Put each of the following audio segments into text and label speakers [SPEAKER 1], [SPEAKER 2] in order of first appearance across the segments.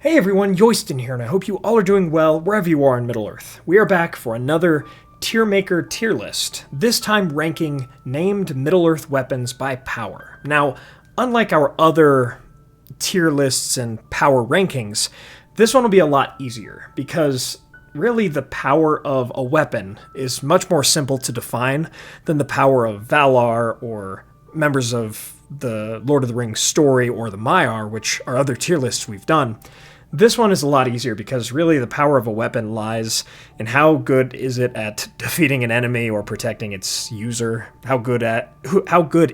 [SPEAKER 1] Hey everyone, Yoyston here, and I hope you all are doing well wherever you are in Middle-earth. We are back for another Tier Maker tier list, this time ranking named Middle-earth weapons by power. Now, unlike our other tier lists and power rankings, this one will be a lot easier, because really the power of a weapon is much more simple to define than the power of Valar or members of the Lord of the Rings story or the Maiar, which are other tier lists we've done. This one is a lot easier because really the power of a weapon lies in how good is it at defeating an enemy or protecting its user. How good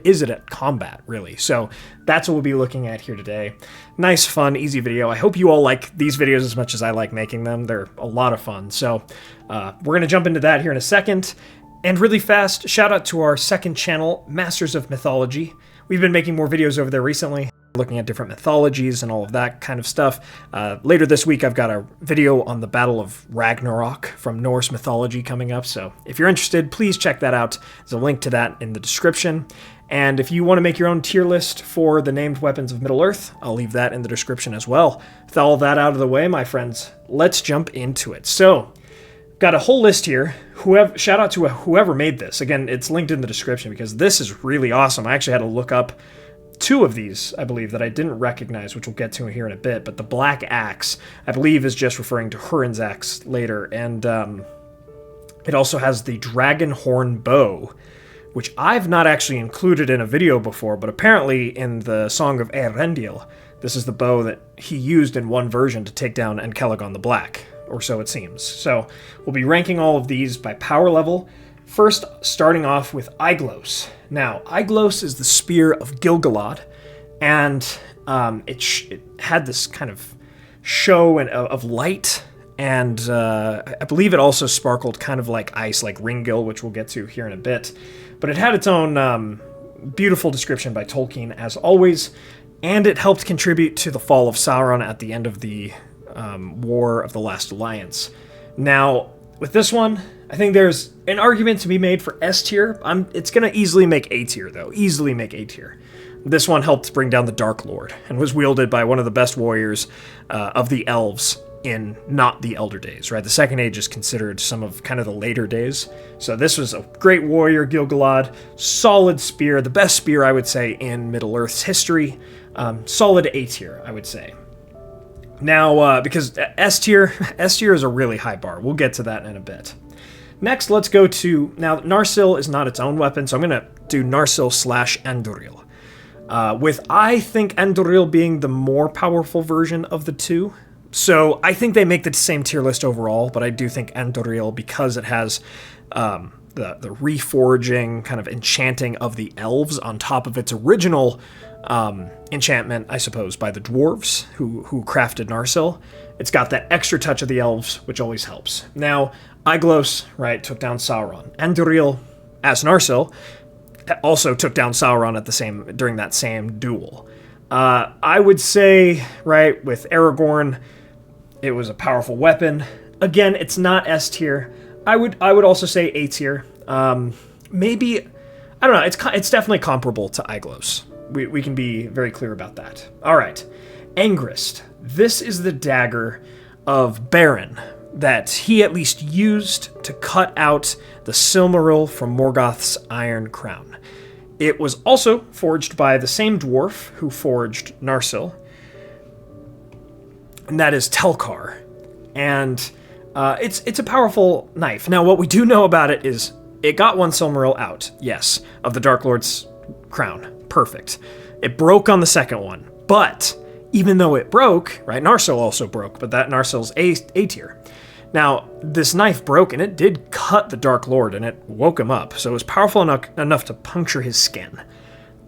[SPEAKER 1] is it at combat, really? So that's what we'll be looking at here today. Nice, fun, easy video. I hope you all like these videos as much as I like making them. They're a lot of fun. So we're going to jump into that here in a second. And really fast, shout out to our second channel, Masters of Mythology. We've been making more videos over there recently, looking at different mythologies and all of that kind of stuff. Later this week, I've got a video on the Battle of Ragnarok from Norse mythology coming up, so if you're interested, please check that out. There's a link to that in the description. And if you want to make your own tier list for the named weapons of Middle-earth, I'll leave that in the description as well. With all that out of the way, my friends, let's jump into it. So, got a whole list here. Shout out to whoever made this. Again, it's linked in the description because this is really awesome. I actually had to look up two of these, I believe, that I didn't recognize, which we'll get to here in a bit. But the Black Axe, I believe, is just referring to Hurin's axe later. And it also has the Dragon Horn Bow, which I've not actually included in a video before, but apparently in the Song of Eärendil, this is the bow that he used in one version to take down Encelagon the Black, or so it seems. So we'll be ranking all of these by power level. First, starting off with Aiglos. Now, Aiglos is the spear of Gil-galad, and it had this kind of show of light, and I believe it also sparkled kind of like ice, like Ringil, which we'll get to here in a bit. But it had its own beautiful description by Tolkien, as always, and it helped contribute to the fall of Sauron at the end of the War of the Last Alliance. Now, with this one, I think there's an argument to be made for S tier. It's going to easily make A tier, though. Easily make A tier. This one helped bring down the Dark Lord and was wielded by one of the best warriors of the Elves in not the Elder Days, right? The Second Age is considered some of kind of the later days. So this was a great warrior, Gil-galad. Solid spear. The best spear, I would say, in Middle-earth's history. Solid A tier, I would say. Now, because S tier is a really high bar. We'll get to that in a bit. Next, let's go to... Now, Narsil is not its own weapon, so I'm going to do Narsil / Anduril. With, I think, Anduril being the more powerful version of the two. So, I think they make the same tier list overall, but I do think Anduril, because it has the reforging, kind of enchanting of the elves on top of its original enchantment, I suppose, by the dwarves who crafted Narsil. It's got that extra touch of the elves, which always helps. Now, Aiglos, right, took down Sauron. Anduril, as Narsil, also took down Sauron during that same duel. I would say, right, with Aragorn, it was a powerful weapon. Again, it's not S tier. I would also say A tier. Maybe, I don't know, it's definitely comparable to Aiglos. We can be very clear about that. All right, Angrist. This is the dagger of Beren that he at least used to cut out the Silmaril from Morgoth's Iron Crown. It was also forged by the same dwarf who forged Narsil, and that is Telkar. And it's a powerful knife. Now, what we do know about it is it got one Silmaril out, yes, of the Dark Lord's crown. Perfect. It broke on the second one, but even though it broke, right, Narsil also broke, but that Narsil's A tier. Now, this knife broke, and it did cut the Dark Lord, and it woke him up, so it was powerful enough to puncture his skin.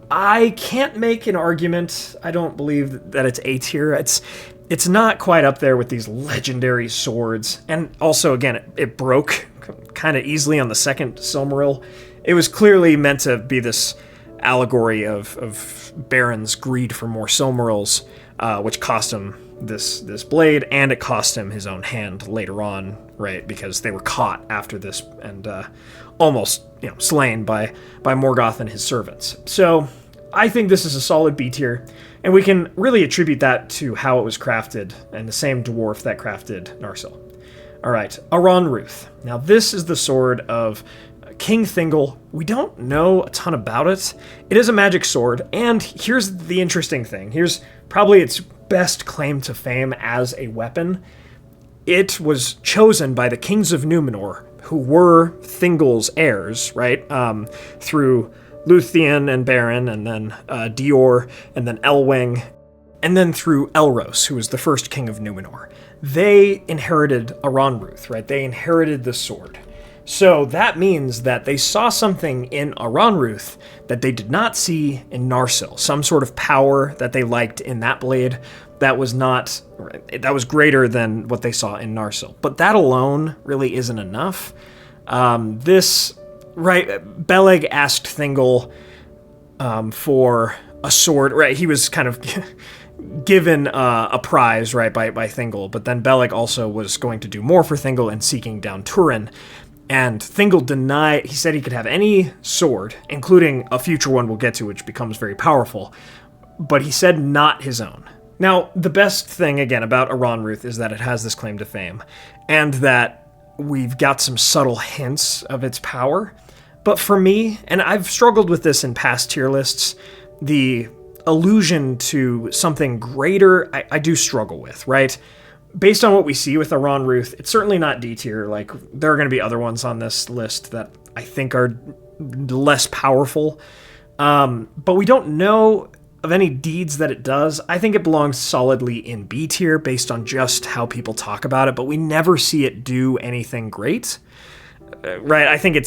[SPEAKER 1] I can't make an argument. I don't believe that it's A tier. It's not quite up there with these legendary swords, and also, again, it broke kind of easily on the second Silmaril. It was clearly meant to be this allegory of Beren's greed for more Silmarils, which cost him this blade, and it cost him his own hand later on, right? Because they were caught after this and almost, slain by Morgoth and his servants. So I think this is a solid B tier. And we can really attribute that to how it was crafted, and the same dwarf that crafted Narsil. All right, Aronruth. Now this is the sword of King Thingol. We don't know a ton about it. It is a magic sword, and here's the interesting thing. Here's probably its best claim to fame as a weapon. It was chosen by the kings of Numenor, who were Thingol's heirs, right? Through Luthien and Beren, and then Dior, and then Elwing, and then through Elros, who was the first king of Numenor. They inherited Aronruth, right? They inherited the sword. So that means that they saw something in Aronruth that they did not see in Narsil, some sort of power that they liked in that blade that was greater than what they saw in Narsil. But that alone really isn't enough. Beleg asked Thingol for a sword, right? He was kind of given a prize, right, by Thingol, but then Beleg also was going to do more for Thingol in seeking down Turin. And Thingol denied. He said he could have any sword, including a future one we'll get to, which becomes very powerful, but he said not his own. Now, the best thing, again, about Aronruth is that it has this claim to fame, and that we've got some subtle hints of its power. But for me, and I've struggled with this in past tier lists, the allusion to something greater, I do struggle with, right? Based on what we see with Aronruth, it's certainly not D tier. Like, there are going to be other ones on this list that I think are less powerful. But we don't know of any deeds that it does. I think it belongs solidly in B tier based on just how people talk about it, but we never see it do anything great. Right? I think it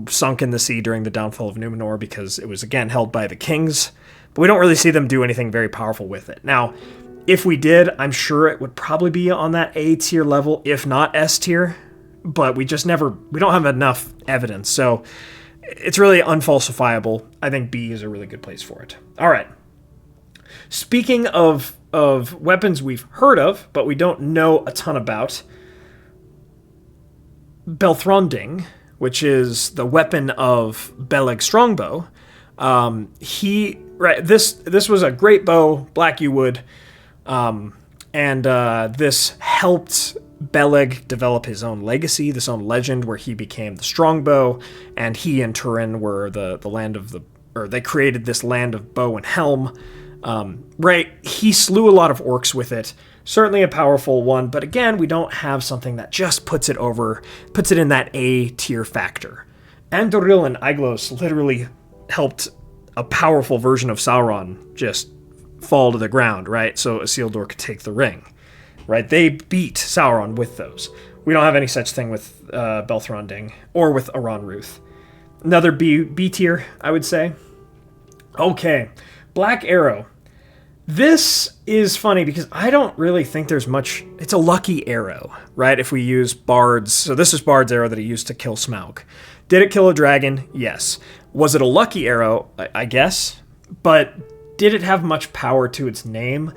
[SPEAKER 1] sunk in the sea during the downfall of Numenor because it was, again, held by the kings, but we don't really see them do anything very powerful with it. Now, if we did, I'm sure it would probably be on that A tier level, if not S tier, but we don't have enough evidence, so it's really unfalsifiable. I think B is a really good place for it. All right. Speaking of weapons we've heard of, but we don't know a ton about, Belthronding, which is the weapon of Beleg Strongbow. This was a great bow, black yew wood, and this helped Beleg develop his own legacy, this own legend where he became the Strongbow, and he and Turin were they created this land of bow and helm. He slew a lot of orcs with it. Certainly a powerful one, but again, we don't have something that just puts it in that A tier factor. Andoril and Aiglos literally helped a powerful version of Sauron just fall to the ground, right? So Isildur could take the ring, right? They beat Sauron with those. We don't have any such thing with Belthronding or with Aronruth. Another B tier, I would say. Okay, Black Arrow. This is funny because I don't really think there's much. It's a lucky arrow, right? If we use Bard's. So this is Bard's arrow that he used to kill Smaug. Did it kill a dragon? Yes. Was it a lucky arrow? I guess. But did it have much power to its name?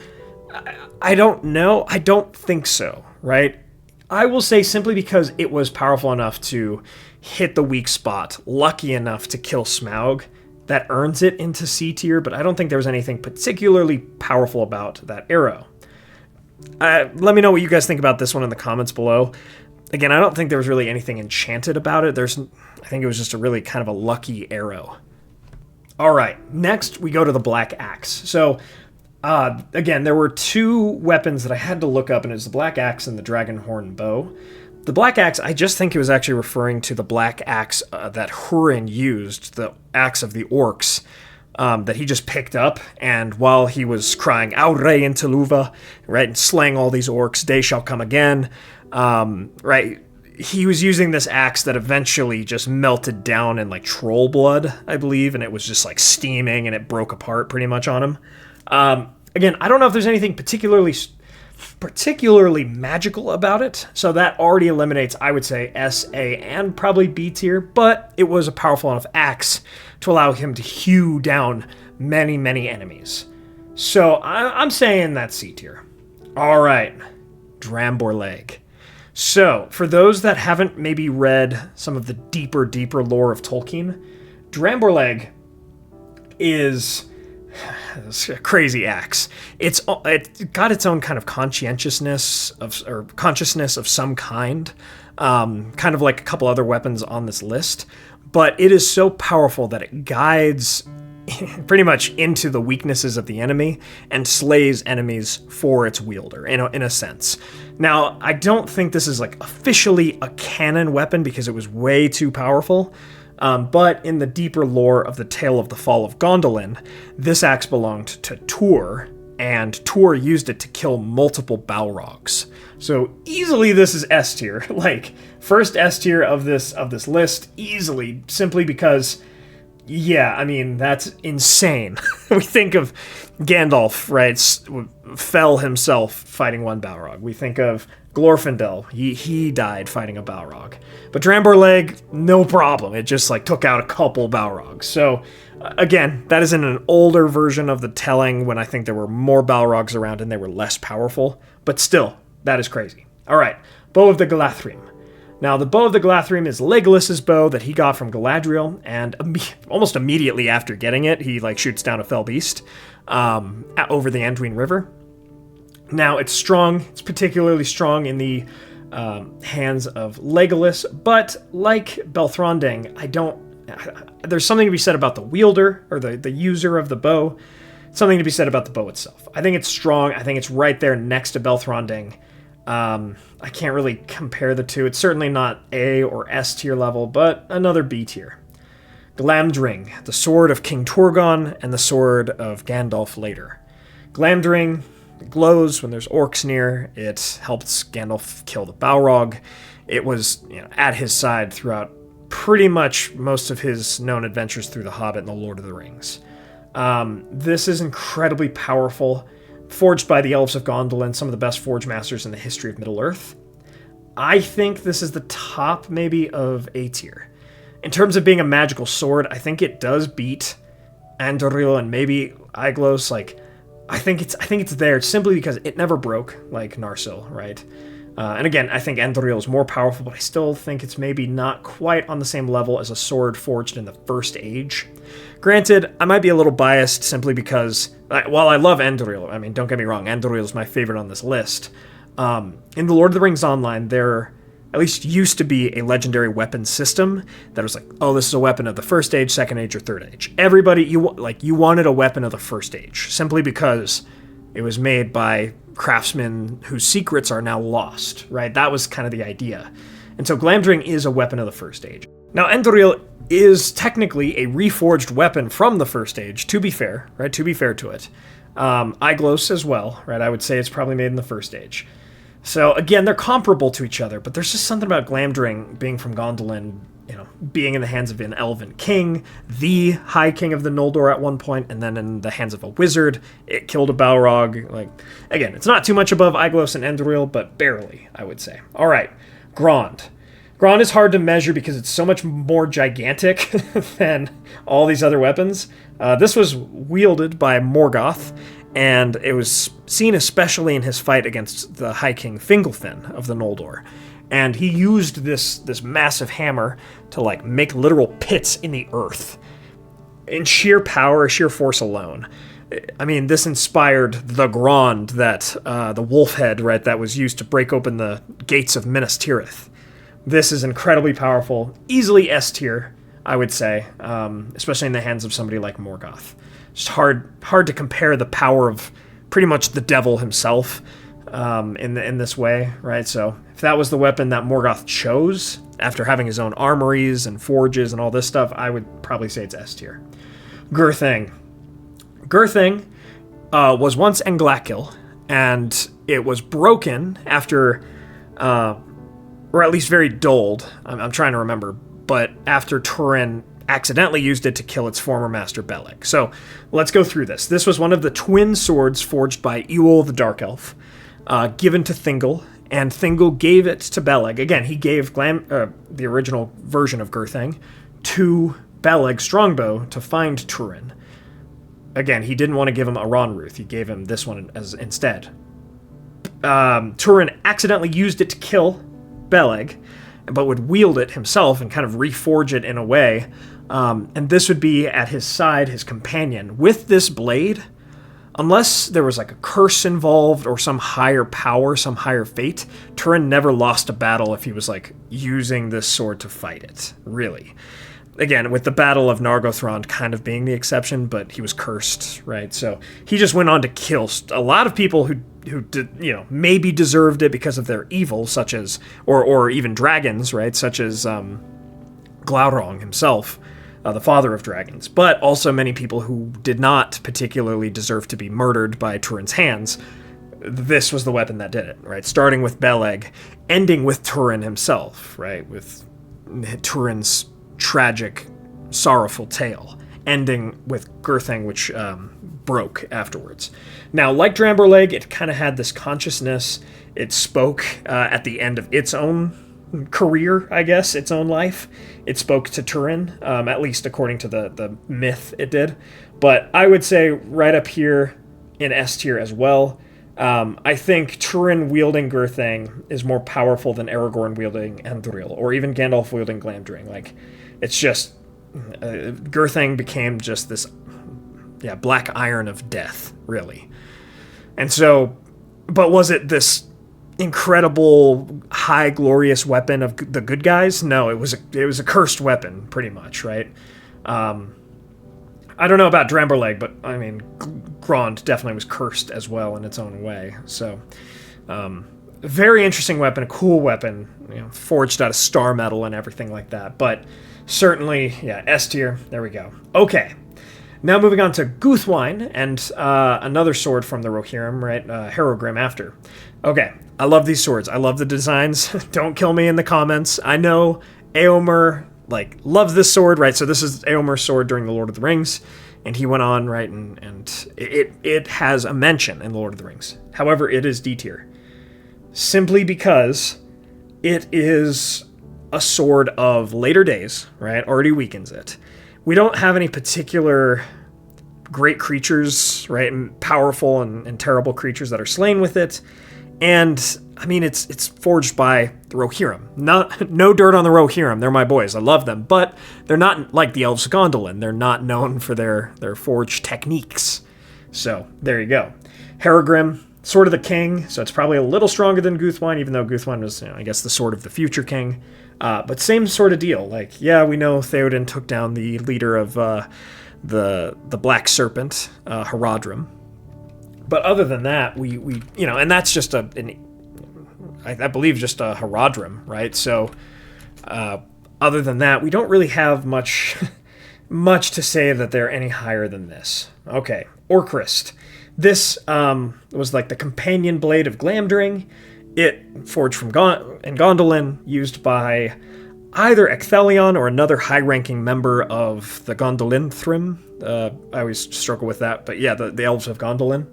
[SPEAKER 1] I don't know. I don't think so, right? I will say simply because it was powerful enough to hit the weak spot, lucky enough to kill Smaug, that earns it into C tier, but I don't think there was anything particularly powerful about that arrow. Let me know what you guys think about this one in the comments below. Again, I don't think there was really anything enchanted about it. I think it was just a really kind of a lucky arrow. All right, next we go to the Black Axe. So, again, there were two weapons that I had to look up, and it was the Black Axe and the Dragonhorn Bow. The Black Axe, I just think it was actually referring to the Black Axe that Hurin used, the axe of the orcs, that he just picked up, and while he was crying, Aure in Teluva, right, and slaying all these orcs, day shall come again, right, he was using this axe that eventually just melted down in, like, troll blood, I believe, and it was just, like, steaming, and it broke apart pretty much on him. Again, I don't know if there's anything particularly magical about it, so that already eliminates, I would say, S, A, and probably B tier, but it was a powerful enough axe to allow him to hew down many, many enemies. So I'm saying that's C tier. All right, Dramborleg. So, for those that haven't maybe read some of the deeper lore of Tolkien, Dramborleg is It's a crazy axe. It got its own kind of conscientiousness consciousness of some kind, kind of like a couple other weapons on this list. But it is so powerful that it guides pretty much into the weaknesses of the enemy and slays enemies for its wielder, in a sense. Now, I don't think this is like officially a canon weapon because it was way too powerful, but in the deeper lore of the tale of the fall of Gondolin, this axe belonged to Tur, and Tur used it to kill multiple Balrogs. So easily this is S tier, like first S tier of this list, easily, simply because, yeah, I mean, that's insane. We think of Gandalf, right, fell himself fighting one Balrog. We think of Glorfindel, he died fighting a Balrog. But Dramborleg, no problem. It just like took out a couple Balrogs. So again, that is in an older version of the telling when I think there were more Balrogs around and they were less powerful. But still, that is crazy. All right, Bow of the Galathrim. Now, the Bow of the Galathrim is Legolas's bow that he got from Galadriel, and almost immediately after getting it, he like shoots down a fell beast over the Anduin River. Now, it's strong. It's particularly strong in the hands of Legolas, but like Belthranding, there's something to be said about the wielder, or the user of the bow, something to be said about the bow itself. I think it's strong. I think it's right there next to Belthranding. I can't really compare the two. It's certainly not A or S tier level, but another B tier. Glamdring, the sword of King Turgon and the sword of Gandalf later. Glamdring glows when there's orcs near. It helps Gandalf kill the Balrog. It was at his side throughout pretty much most of his known adventures through The Hobbit and The Lord of the Rings. This is incredibly powerful. Forged by the Elves of Gondolin, some of the best forge masters in the history of Middle-earth. I think this is the top, maybe, of A tier. In terms of being a magical sword, I think it does beat Anduril and maybe Aeglos. Like, I think it's there simply because it never broke, like Narsil, right? And again, I think Anduril is more powerful, but I still think it's maybe not quite on the same level as a sword forged in the First Age. Granted, I might be a little biased simply because, while I love Anduril, I mean, don't get me wrong, Anduril is my favorite on this list. In the Lord of the Rings Online, there at least used to be a legendary weapon system that was like, oh, this is a weapon of the First Age, Second Age, or Third Age. Everybody, you wanted a weapon of the First Age, simply because it was made by craftsmen whose secrets are now lost, right? That was kind of the idea. And so Glamdring is a weapon of the First Age. Now, Anduril is technically a reforged weapon from the First Age, to be fair, right? To be fair to it. Aeglos as well, right? I would say it's probably made in the First Age. So again, they're comparable to each other, but there's just something about Glamdring being from Gondolin, being in the hands of an elven king, the High King of the Noldor at one point, and then in the hands of a wizard, it killed a Balrog. Like, again, it's not too much above Aeglos and Anduril, but barely, I would say. All right, Grond. Grond is hard to measure because it's so much more gigantic than all these other weapons. This was wielded by Morgoth, and it was seen especially in his fight against the High King Fingolfin of the Noldor. And he used this massive hammer to like make literal pits in the earth. In sheer power, sheer force alone. I mean, this inspired the Grond, the wolf head, right, that was used to break open the gates of Minas Tirith. This is incredibly powerful, easily S tier, I would say, especially in the hands of somebody like Morgoth. Just hard to compare the power of pretty much the devil himself in this way, right? So if that was the weapon that Morgoth chose after having his own armories and forges and all this stuff, I would probably say it's S tier. Gurthang. Gurthang was once Englakil, and it was broken after, or at least very dulled, I'm trying to remember, but after Turin accidentally used it to kill its former master Beleg. So let's go through this. This was one of the twin swords forged by Ewell the Dark Elf, given to Thingol, and Thingol gave it to Beleg. Again, he gave the original version of Gurthang to Beleg Strongbow to find Turin. Again, he didn't want to give him a Ronruth. He gave him this one as instead. Turin accidentally used it to kill Beleg, but would wield it himself and kind of reforge it in a way And this would be at his side, his companion. With this blade, unless there was like a curse involved or some higher power, some higher fate, Turin never lost a battle if he was like using this sword to fight it, really. Again, with the Battle of Nargothrond kind of being the exception, but he was cursed, right? So he just went on to kill a lot of people who did, maybe deserved it because of their evil, such as, or even dragons, right? Such as Glaurung himself, the father of dragons, but also many people who did not particularly deserve to be murdered by Turin's hands. This was the weapon that did it, right? Starting with Beleg, ending with Turin himself, right? With Turin's tragic, sorrowful tale, ending with Gurthang, which broke afterwards. Now, like Dramberleg, it kind of had this consciousness. It spoke at the end of its own career, I guess, its own life. It spoke to Turin, at least according to the myth it did. But I would say right up here in S tier as well, I think Turin wielding Gurthang is more powerful than Aragorn wielding Anduril, or even Gandalf wielding Glamdring. Like, it's just, Gurthang became just this, black iron of death, really. And so, but was it this incredible, high, glorious weapon of the good guys? No, it was a cursed weapon, pretty much, right? I don't know about Dramberleg, but I mean, Grond definitely was cursed as well in its own way. So, very interesting weapon, a cool weapon, forged out of star metal and everything like that. But certainly, S tier. There we go. Okay. Now moving on to Guthwine and another sword from the Rohirrim, right? Harrogrim after. Okay, I love these swords. I love the designs. Don't kill me in the comments. I know Éomer loves this sword, right? So this is Éomer's sword during the Lord of the Rings, and he went on, right? And it has a mention in the Lord of the Rings. However, it is D tier, simply because it is a sword of later days, right? Already weakens it. We don't have any particular great creatures, right? And powerful and terrible creatures that are slain with it. And I mean, it's forged by the Rohirrim. No dirt on the Rohirrim. They're my boys. I love them. But they're not like the Elves of Gondolin. They're not known for their forged techniques. So there you go. Harrogrim, Sword of the King. So it's probably a little stronger than Guthwine, even though Guthwine was, I guess, the sword of the future king. But same sort of deal. We know Theoden took down the leader of the Black Serpent, Haradrim. But other than that, we and that's just I believe just a Haradrim, right? So other than that, we don't really have much to say that they're any higher than this. Okay, Orcrist. This was like the companion blade of Glamdring. It forged from in Gondolin, used by either Ecthelion or another high-ranking member of the Gondolin-Thrim. I always struggle with that, but yeah, the Elves of Gondolin.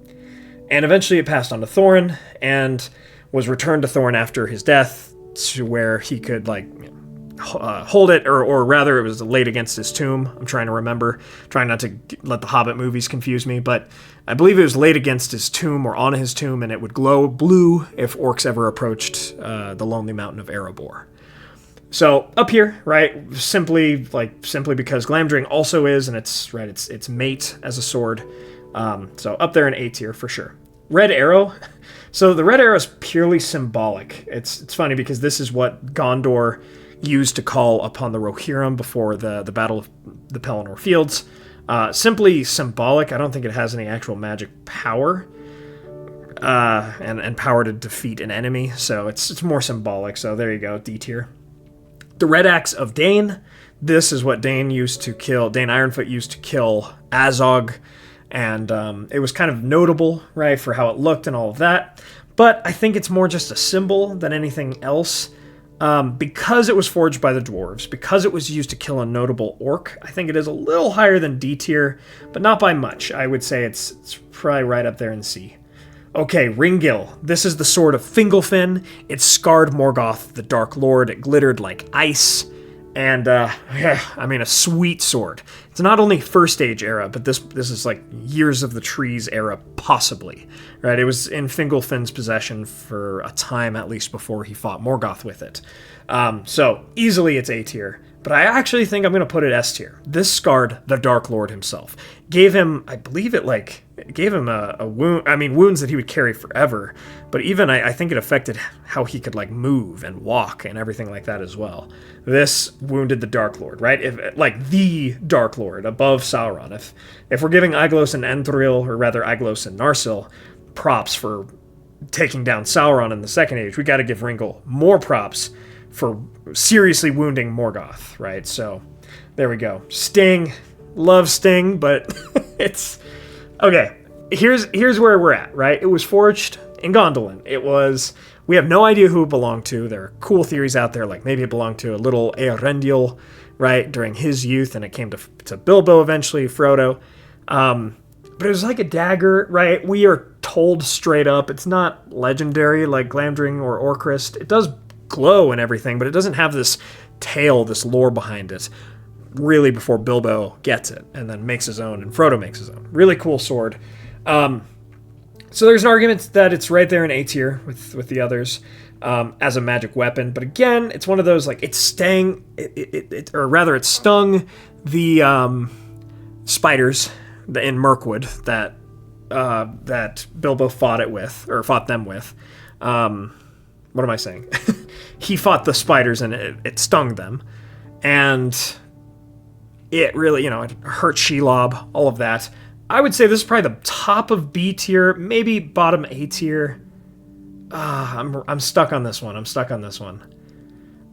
[SPEAKER 1] And eventually it passed on to Thorin, and was returned to Thorin after his death, to where he could, hold it, or rather it was laid against his tomb. I'm trying to remember, trying not to let the Hobbit movies confuse me, but I believe it was laid against his tomb or on his tomb, and it would glow blue if orcs ever approached the Lonely Mountain of Erebor. So up here, right, simply because Glamdring also is, and it's mate as a sword. So up there in A tier for sure. Red Arrow. So the Red Arrow is purely symbolic. It's funny because this is what Gondor used to call upon the Rohirrim before the Battle of the Pelennor Fields. Simply symbolic. I don't think it has any actual magic power. And power to defeat an enemy. So it's more symbolic. So there you go, D tier. The Red Axe of Dane. This is what Dane Ironfoot used to kill Azog. And it was kind of notable, right, for how it looked and all of that. But I think it's more just a symbol than anything else. Because it was forged by the dwarves, because it was used to kill a notable orc, I think it is a little higher than D tier, but not by much. I would say it's probably right up there in C. Okay, Ringill. This is the sword of Fingolfin. It scarred Morgoth, the Dark Lord. It glittered like ice. And, a sweet sword. It's not only First Age era, but this is like Years of the Trees era, possibly. Right? It was in Fingolfin's possession for a time, at least, before he fought Morgoth with it. So, easily it's A tier. but I actually think I'm going to put it S tier. This scarred the Dark Lord himself. Gave him, I believe it gave him a wound, wounds that he would carry forever, but even I think it affected how he could move and walk and everything like that as well. This wounded the Dark Lord, right? The Dark Lord above Sauron. If we're giving Aeglos and Endril, or rather Aeglos and Narsil, props for taking down Sauron in the Second Age, we got to give Ringel more props for seriously wounding Morgoth, right? So there we go. Sting, love Sting, but it's okay. Here's where we're at, right? It was forged in Gondolin. We have no idea who it belonged to. There are cool theories out there, like maybe it belonged to a little Eärendil, right, during his youth, and it came to Bilbo eventually, Frodo. But it was like a dagger, right? We are told straight up it's not legendary like Glamdring or Orcrist. It does glow and everything, but it doesn't have this tale, this lore behind it, really, before Bilbo gets it and then makes his own, and Frodo makes his own. Really cool sword. So there's an argument that it's right there in A tier with the others as a magic weapon, but again, it's one of those, it stung the spiders in Mirkwood that Bilbo fought them with. What am I saying? He fought the spiders and it stung them, and it really, it hurt Shelob, all of that. I would say this is probably the top of B tier, maybe bottom A tier. I'm stuck on this one.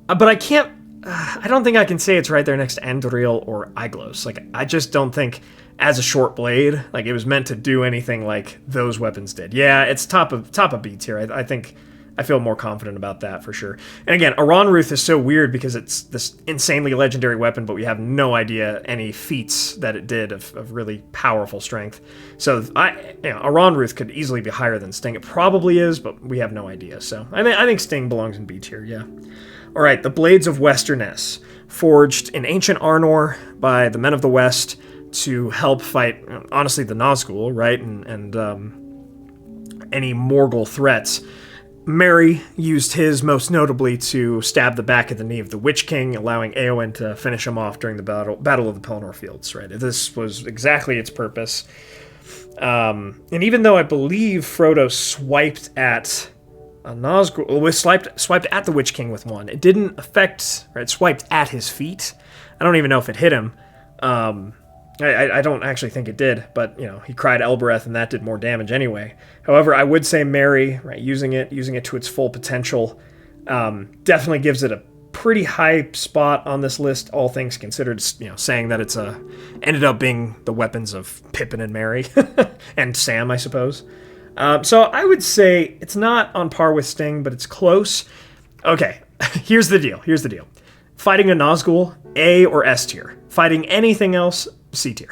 [SPEAKER 1] But I can't. I don't think I can say it's right there next to Anduril or Aeglos. I just don't think, as a short blade, it was meant to do anything like those weapons did. Yeah, it's top of B tier. I think I feel more confident about that for sure. And again, Aronruth is so weird because it's this insanely legendary weapon, but we have no idea any feats that it did of really powerful strength. So Aronruth could easily be higher than Sting. It probably is, but we have no idea. So I think Sting belongs in B tier, yeah. All right, the Blades of Westerness, forged in ancient Arnor by the Men of the West to help fight, honestly, the Nazgul, right, and any Morgul threats. Merry used his most notably to stab the back of the knee of the Witch King, allowing Éowyn to finish him off during the Battle of the Pelennor Fields, right? This was exactly its purpose. And even though I believe Frodo swiped at a Nazgul, swiped at the Witch King with one, it didn't affect, right? It swiped at his feet. I don't even know if it hit him. I don't actually think it did, but he cried Elbereth, and that did more damage anyway. However, I would say Merry, right, using it to its full potential, definitely gives it a pretty high spot on this list, all things considered. Saying that it's ended up being the weapons of Pippin and Merry and Sam, I suppose. So I would say it's not on par with Sting, but it's close. Okay, here's the deal. Fighting a Nazgul, A or S tier. Fighting anything else, C tier.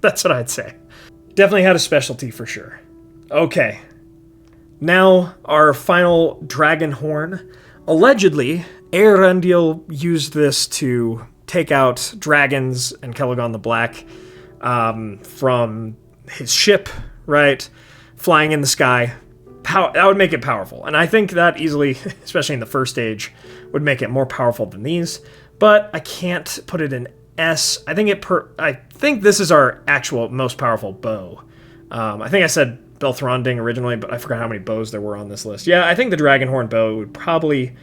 [SPEAKER 1] That's what I'd say. Definitely had a specialty for sure. Okay. Now, our final dragon horn. Allegedly, Eärendil used this to take out dragons and Celegon the Black from his ship, right? Flying in the sky. That would make it powerful. And I think that easily, especially in the first age, would make it more powerful than these. But I can't put it in S. I think this is our actual most powerful bow. I think I said Belthronding originally, but I forgot how many bows there were on this list. Yeah, I think the Dragonhorn bow would probably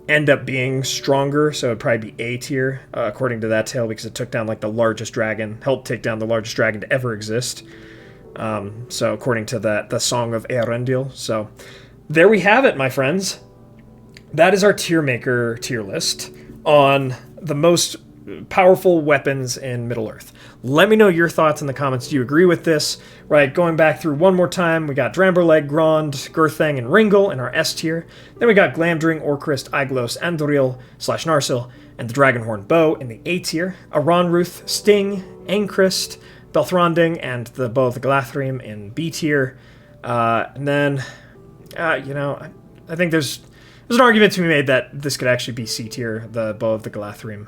[SPEAKER 1] end up being stronger, so it'd probably be A tier, according to that tale, because it took down the largest dragon, helped take down the largest dragon to ever exist. So according to the Song of Eärendil. So there we have it, my friends. That is our tier maker tier list on the most powerful weapons in Middle-earth. Let me know your thoughts in the comments. Do you agree with this? Right, going back through one more time, we got Dramberleg, Grond, Gurthang, and Ringel in our S tier. Then we got Glamdring, Orcrist, Aeglos, Anduril / Narsil, and the Dragonhorn Bow in the A tier. Aronruth, Sting, Angrist, Belthronding, and the Bow of the Galathrim in B tier. And then, I think there's an argument to be made that this could actually be C tier, the Bow of the Galathrim.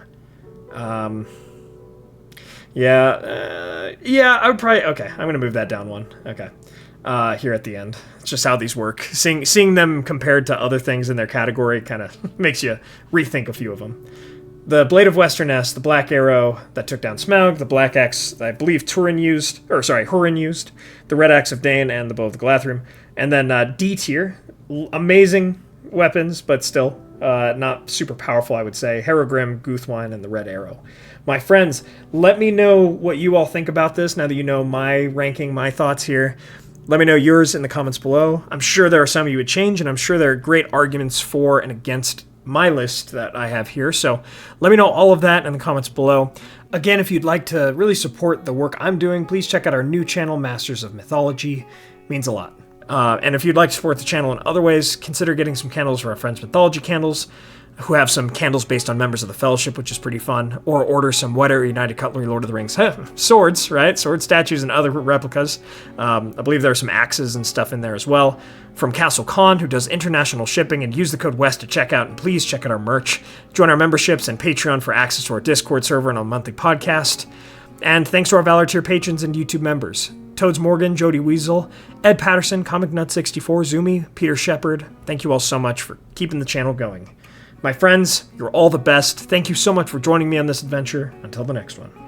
[SPEAKER 1] I would probably, okay, I'm going to move that down one. Okay. Here at the end. It's just how these work. Seeing them compared to other things in their category kind of makes you rethink a few of them. the Blade of Westerness, the Black Arrow that took down Smaug, the Black Axe that I believe Hurin used, the Red Axe of Dane, and the Bow of the Galathrim. And then D tier, amazing weapons, but still not super powerful, I would say. Harrogrim, Guthwine, and the Red Arrow. My friends, let me know what you all think about this now that you know my ranking, my thoughts here. Let me know yours in the comments below. I'm sure there are some you would change, and I'm sure there are great arguments for and against my list that I have here. So let me know all of that in the comments below. Again, if you'd like to really support the work I'm doing, please check out our new channel, Masters of Mythology. It means a lot. And if you'd like to support the channel in other ways, consider getting some candles from our friends Mythologie Candles, who have some candles based on members of the Fellowship, which is pretty fun, or order some Wetter United Cutlery Lord of the Rings swords, right? Sword statues and other replicas. I believe there are some axes and stuff in there as well. From Castle Con, who does international shipping, and use the code WEST at checkout, and please check out our merch. Join our memberships and Patreon for access to our Discord server and a monthly podcast. And thanks to our Valor Tier patrons and YouTube members. Todes Morgen, Joby Weasel, Ed Patterson, Comic Nut 64, Zoomi, Peter Sheppard. Thank you all so much for keeping the channel going. My friends, you're all the best. Thank you so much for joining me on this adventure. Until the next one.